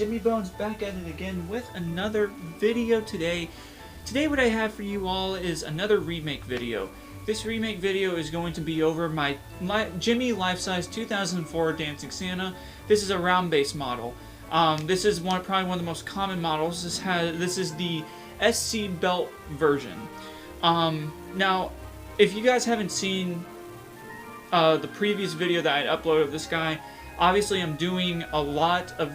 Jimmy Bones back at it again with another video today. Today what I have for you all is another remake video. This remake video is going to be over my Jimmy life-size 2004 Dancing Santa. This is a round base model. This is probably one of the most common models. This is the SC belt version. Now, if you guys haven't seen the previous video that I uploaded of this guy, obviously I'm doing a lot of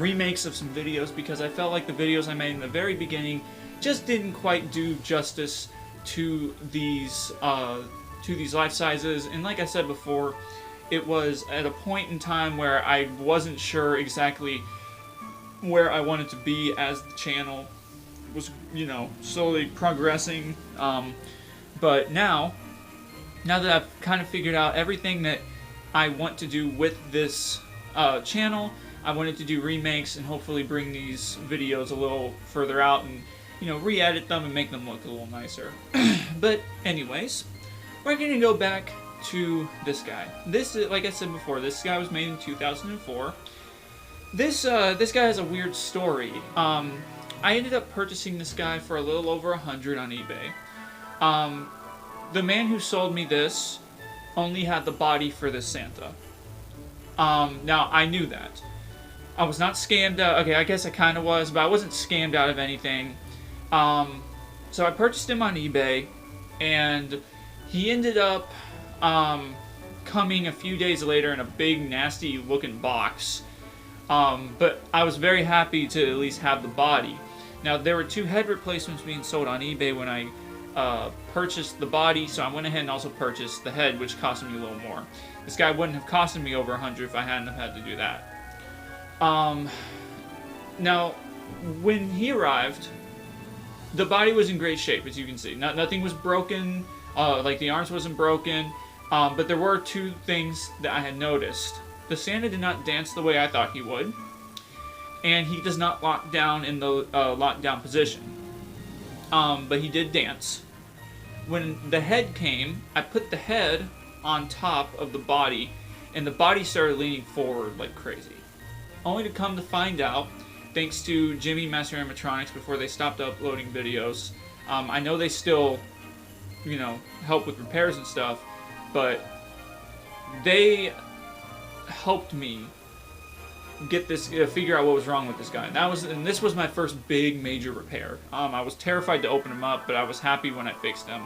remakes of some videos because I felt like the videos I made in the very beginning just didn't quite do justice to these life sizes. And like I said before, it was at a point in time where I wasn't sure exactly where I wanted to be as the channel was, slowly progressing. But now that I've kind of figured out everything that I want to do with this channel, I wanted to do remakes and hopefully bring these videos a little further out and, re-edit them and make them look a little nicer. But anyways, we're going to go back to this guy. This is, like I said before, this guy was made in 2004. This guy has a weird story. I ended up purchasing this guy for a little over $100 on eBay. The man who sold me this only had the body for this Santa. Now, I knew that. I was not scammed out. Okay, I guess I kind of was, but I wasn't scammed out of anything. So I purchased him on eBay, and he ended up coming a few days later in a big, nasty-looking box. But I was very happy to at least have the body. Now, there were 2 head replacements being sold on eBay when I purchased the body, so I went ahead and also purchased the head, which cost me a little more. This guy wouldn't have costed me over $100 if I hadn't have had to do that. Now, when he arrived, the body was in great shape, as you can see. Nothing was broken, like the arms wasn't broken, but there were 2 things that I had noticed. The Santa did not dance the way I thought he would, and he does not lock down in the lockdown position. But he did dance. When the head came, I put the head on top of the body, and the body started leaning forward like crazy. Only to come to find out, thanks to Jimmy Master Animatronics before they stopped uploading videos. I know they still, help with repairs and stuff, but they helped me get this, figure out what was wrong with this guy. And this was my first big major repair. I was terrified to open him up, but I was happy when I fixed him.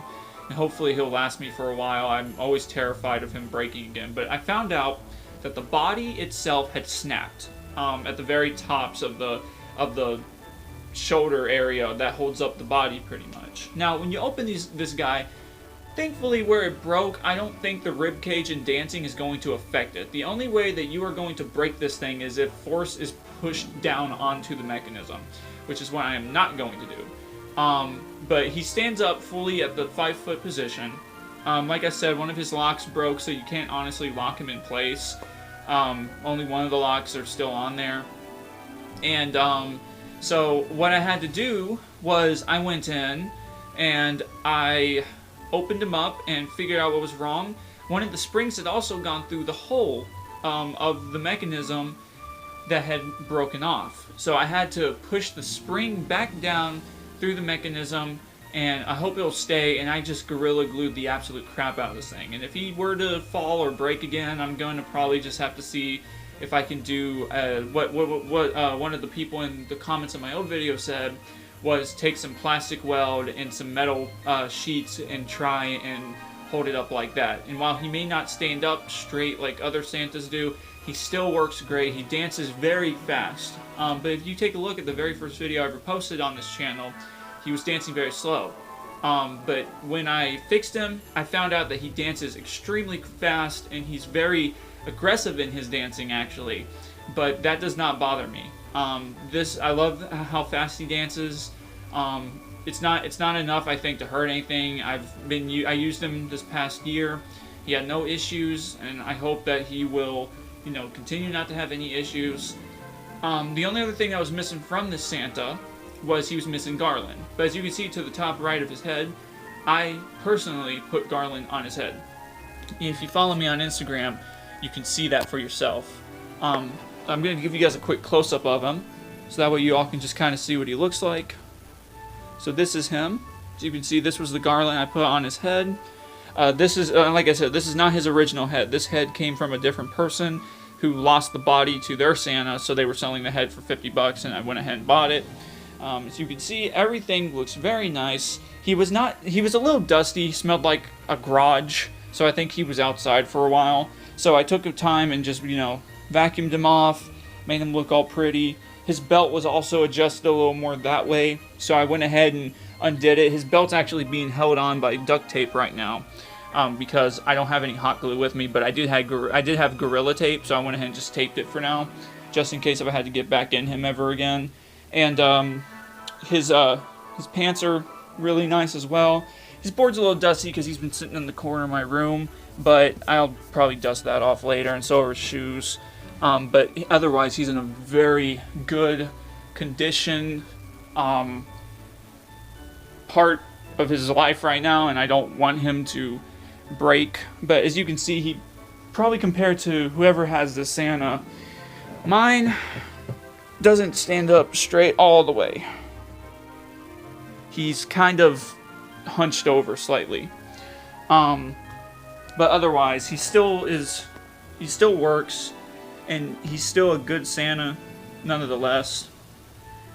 And hopefully he'll last me for a while. I'm always terrified of him breaking again. But I found out that the body itself had snapped at the very tops of the shoulder area that holds up the body pretty much. Now, when you open this guy, thankfully, where it broke, I don't think the rib cage and dancing is going to affect it. The only way that you are going to break this thing is if force is pushed down onto the mechanism, which is what I am not going to do. But he stands up fully at the 5-foot position. Like I said, one of his locks broke, so you can't honestly lock him in place. Only one of the locks are still on there. And so what I had to do was I went in and I opened him up and figured out what was wrong. One of the springs had also gone through the hole of the mechanism that had broken off. So I had to push the spring back down through the mechanism, and I hope it'll stay, and I just Gorilla Glued the absolute crap out of this thing. And if he were to fall or break again, I'm going to probably just have to see if I can do what one of the people in the comments of my old video said, was take some plastic weld and some metal sheets and try and hold it up like that. And while he may not stand up straight like other Santas do, he still works great. He dances very fast. But if you take a look at the very first video I ever posted on this channel, he was dancing very slow. But when I fixed him, I found out that he dances extremely fast, and he's very aggressive in his dancing, actually. But that does not bother me. I love how fast he dances. It's not enough, I think, to hurt anything. I used him this past year. He had no issues, and I hope that he will, continue not to have any issues. The only other thing that was missing from this Santa was he was missing garland. But as you can see to the top right of his head, I personally put garland on his head. And if you follow me on Instagram, you can see that for yourself. I'm going to give you guys a quick close-up of him, so that way you all can just kind of see what he looks like. So this is him. As you can see, this was the garland I put on his head. This is, like I said, this is not his original head. This head came from a different person who lost the body to their Santa, so they were selling the head for $50, and I went ahead and bought it. As you can see, everything looks very nice. He was a little dusty, smelled like a garage, so I think he was outside for a while. So I took the time and just, vacuumed him off, made him look all pretty. His belt was also adjusted a little more that way, so I went ahead and undid it. His belt's actually being held on by duct tape right now, because I don't have any hot glue with me, but I did have Gorilla Tape, so I went ahead and just taped it for now, just in case if I had to get back in him ever again. And his pants are really nice as well. His board's a little dusty because he's been sitting in the corner of my room, but I'll probably dust that off later, and so are his shoes. But otherwise, he's in a very good condition part of his life right now, and I don't want him to break. But as you can see, he probably, compared to whoever has this Santa, mine doesn't stand up straight all the way. He's kind of hunched over slightly. But otherwise, he still works, and he's still a good Santa nonetheless.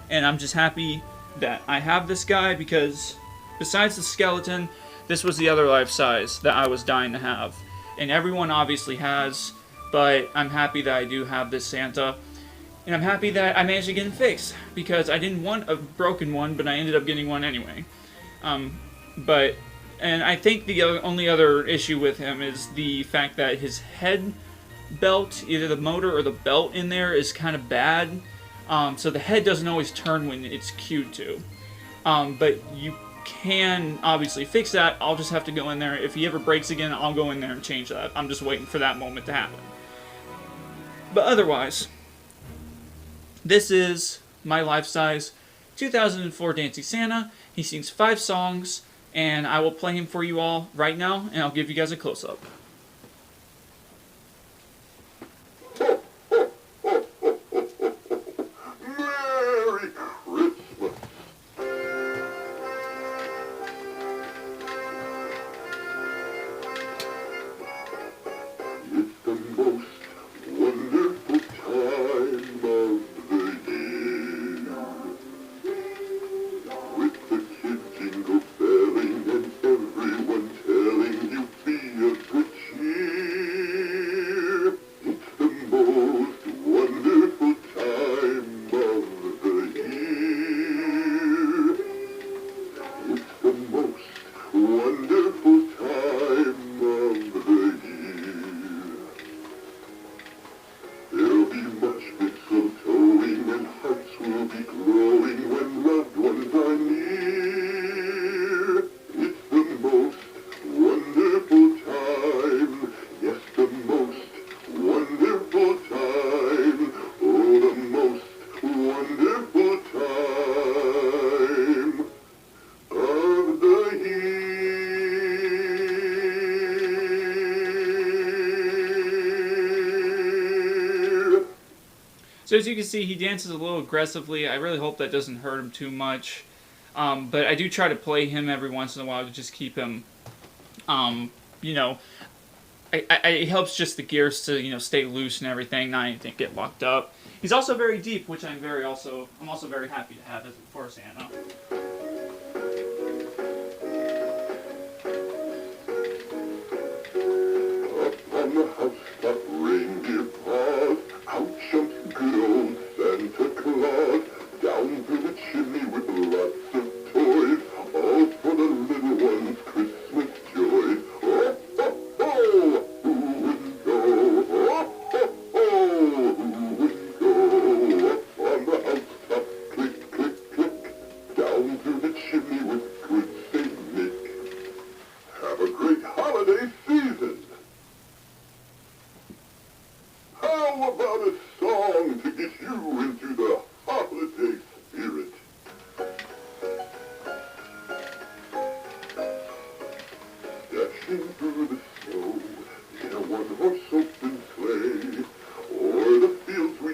And I'm just happy that I have this guy, because besides the skeleton, this was the other life size that I was dying to have. And everyone obviously has, but I'm happy that I do have this Santa. And I'm happy that I managed to get him fixed, because I didn't want a broken one, but I ended up getting one anyway. And I think the only other issue with him is the fact that his head belt, either the motor or the belt in there, is kind of bad. So the head doesn't always turn when it's cued to. But you can obviously fix that. I'll just have to go in there. If he ever breaks again, I'll go in there and change that. I'm just waiting for that moment to happen. But otherwise, this is my life-size 2004 Dancy Santa. He sings 5 songs, and I will play him for you all right now, and I'll give you guys a close-up. Merry Christmas! It's the most wonderful time of the year, with the kids jingle belling and everyone telling you be of good cheer. It's the most wonderful time of the year. It's the most wonderful time of the year. There'll be much mistletoeing and hearts will be glowing when loved ones are near. It's the most wonderful time, yes, the most wonderful time, oh, the most wonderful time of the year. So as you can see, he dances a little aggressively. I really hope that doesn't hurt him too much. But I do try to play him every once in a while to just keep him, it helps just the gears to, stay loose and everything, not anything get locked up. He's also very deep, which I'm also very happy to have as for Santa. Up on the housetop, reindeer paws, out jumps good old Santa Claus, down through the chimney with lots of toys, all for the little ones' Christmas joys. Oh, ho, ho, who wouldn't go? Oh, ho, ho, who wouldn't go? Up on the housetop, click, click, click, down through the chimney with good Saint Nick. Have a great holiday season. How about a song to get you into the holiday spirit? Dashing through the snow in a one-horse open sleigh, o'er the fields we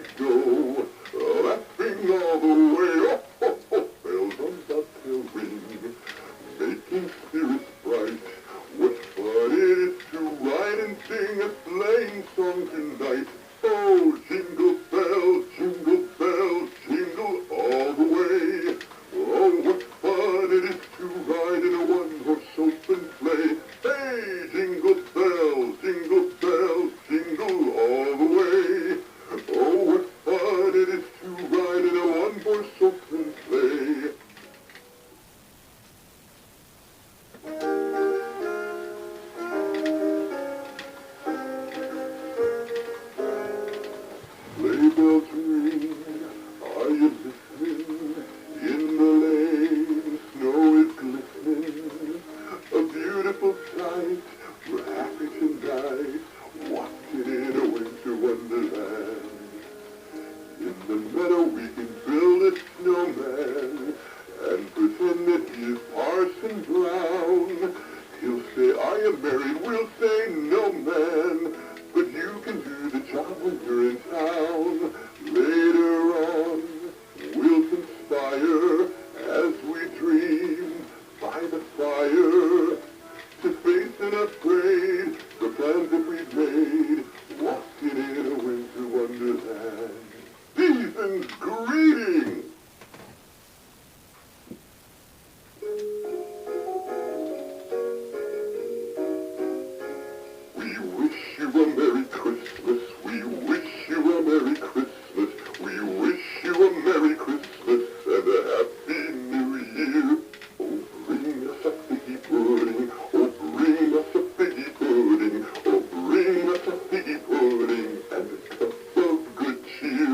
Sleigh bells ring, are you listening? In the lane, snow is glistening. A beautiful sight, we're happy tonight, walking in a winter wonderland. In the meadow we can build a snowman and pretend that he is Parson Brown. He'll say, I am married, we'll say, no man, but you can do the job when you're in town. Later on, we'll conspire as we dream by the fire to face unafraid the plans that we've made, walking in a winter wonderland. Season's greetings! We wish you a Merry Christmas. We wish you a Merry Christmas. We wish you a Merry Christmas and a Happy New Year. Oh, bring us a figgy pudding. Oh, bring us a figgy pudding. Oh, bring us a figgy pudding and a cup of good cheer.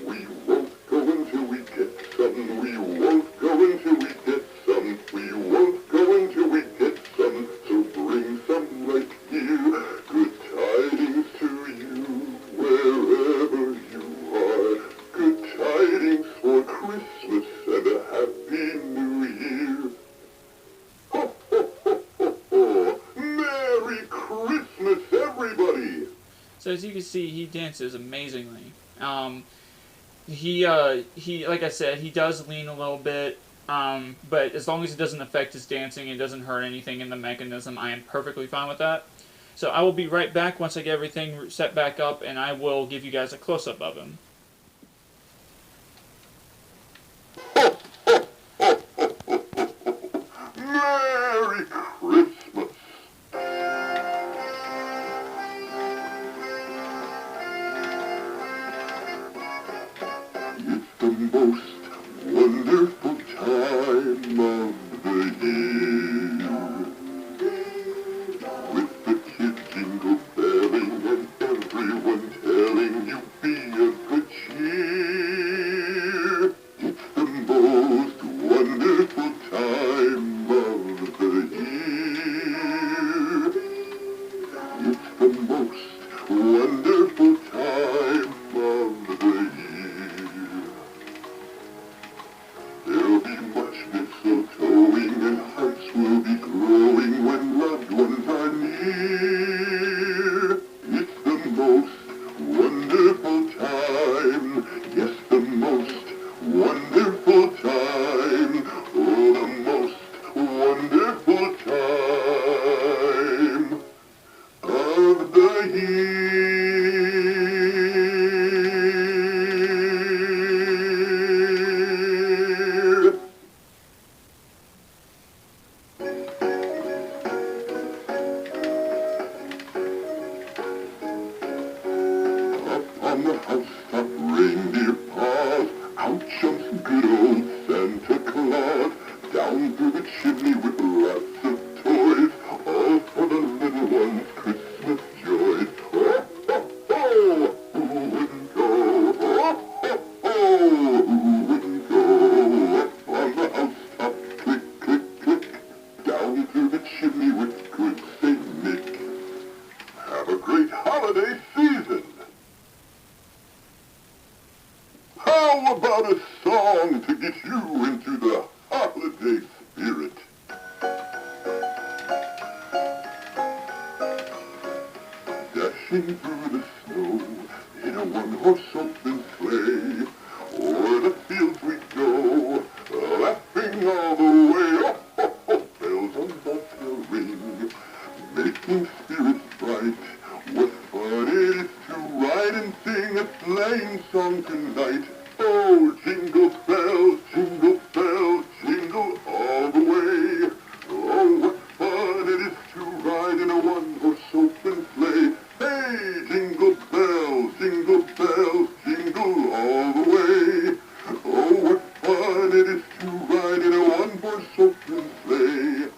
We won't go until we get some. We won't go until we get some. We won't go until we get some. So bring some right here. Good tidings to you wherever you are. Good tidings for Christmas and a Happy New Year. Ho, ho, ho, ho, ho. Merry Christmas, everybody! So as you can see, he dances amazingly. He like I said, he does lean a little bit, but as long as it doesn't affect his dancing, it doesn't hurt anything in the mechanism, I am perfectly fine with that. So I will be right back once I get everything set back up, and I will give you guys a close-up of him. Merry Christmas! It's the most wonderful time of the year. With the kids jingle belling and everyone telling you be of good cheer. It's the most wonderful time of the year. It's the most wonderful time of the year. There'll be much mistletoeing and hearts will be growing when loved ones are near. It's the most wonderful time, yes, the most wonderful time, oh, the most wonderful time of the year. Up on the housetop, reindeer paws, out jumps good old Santa Claus, down through the chimney with lots of toys, all for the little ones' Christmas joys. Oh, ho, ho, who wouldn't go? Oh, ho, ho, who wouldn't go? Up on the housetop, click, click, click, down through the chimney with good Saint Nick. Have a great holiday season! How about a song to get you into the holiday spirit? Dashing through the snow in a one-horse open sleigh, o'er the fields we go, laughing all the way. Oh, ho, ho, bells on bobtail ring, making spirits bright. What fun it is to ride and sing a sleighing song tonight. Oh, jingle bells, jingle all the way. Oh, what fun it is to ride in a one-horse open sleigh. Hey, jingle bells, jingle all the way. Oh, what fun it is to ride in a one-horse open sleigh.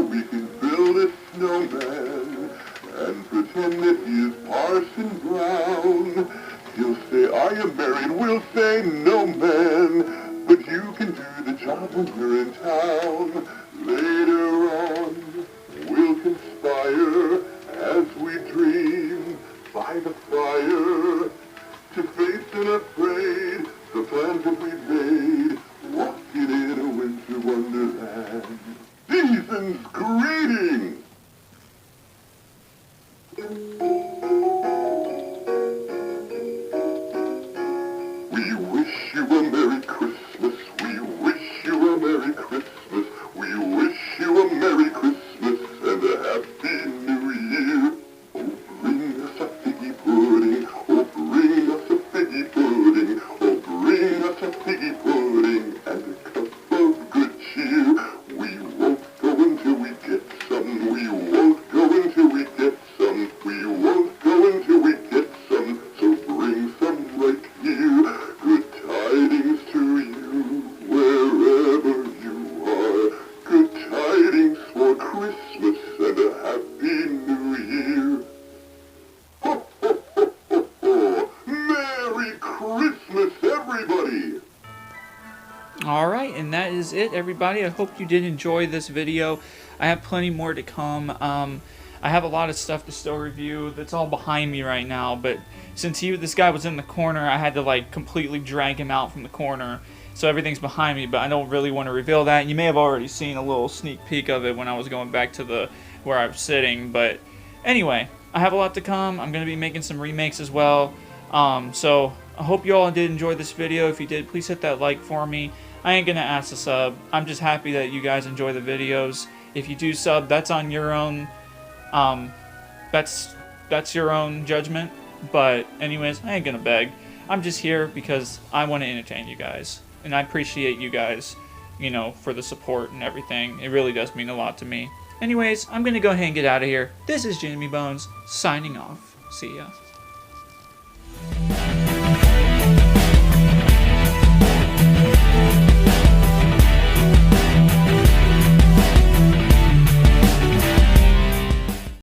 we can build a snowman and pretend that he is Parson Brown. He'll say, are you married? We'll say, no, man. But you can do the job when you're in town. Later on, we'll conspire as we dream by the fire to face unafraid the plans that we've made, walking in a winter wonderland. Season's greetings! We wish you a Merry Christmas. We wish you a Merry Christmas. We wish you a Merry Christmas and a Happy New Year. Oh, bring us a figgy pudding. Oh, bring us a figgy pudding. Oh, bring us a figgy pudding and a cup of good cheer. We won't go until we get some. We won't go until we get some. We won't go until we get some. So bring some right here. Good tidings to you wherever you are. Good tidings for Christmas and a Happy New Year. Ho, ho, ho, ho, ho. Merry Christmas, everybody! Alright, and that is it, everybody. I hope you did enjoy this video. I have plenty more to come. I have a lot of stuff to still review that's all behind me right now, but since this guy was in the corner, I had to like completely drag him out from the corner, so everything's behind me, but I don't really want to reveal that. You may have already seen a little sneak peek of it when I was going back to where I was sitting, but anyway, I have a lot to come. I'm going to be making some remakes as well, so I hope you all did enjoy this video. If you did, please hit that like for me. I ain't going to ask to sub. I'm just happy that you guys enjoy the videos. If you do sub, that's on your own, that's your own judgment. But anyways, I ain't gonna beg. I'm just here because I want to entertain you guys, and I appreciate you guys, you know, for the support and everything. It really does mean a lot to me. Anyways, I'm gonna go ahead and get out of here. This is Gemmy Bones signing off. See ya.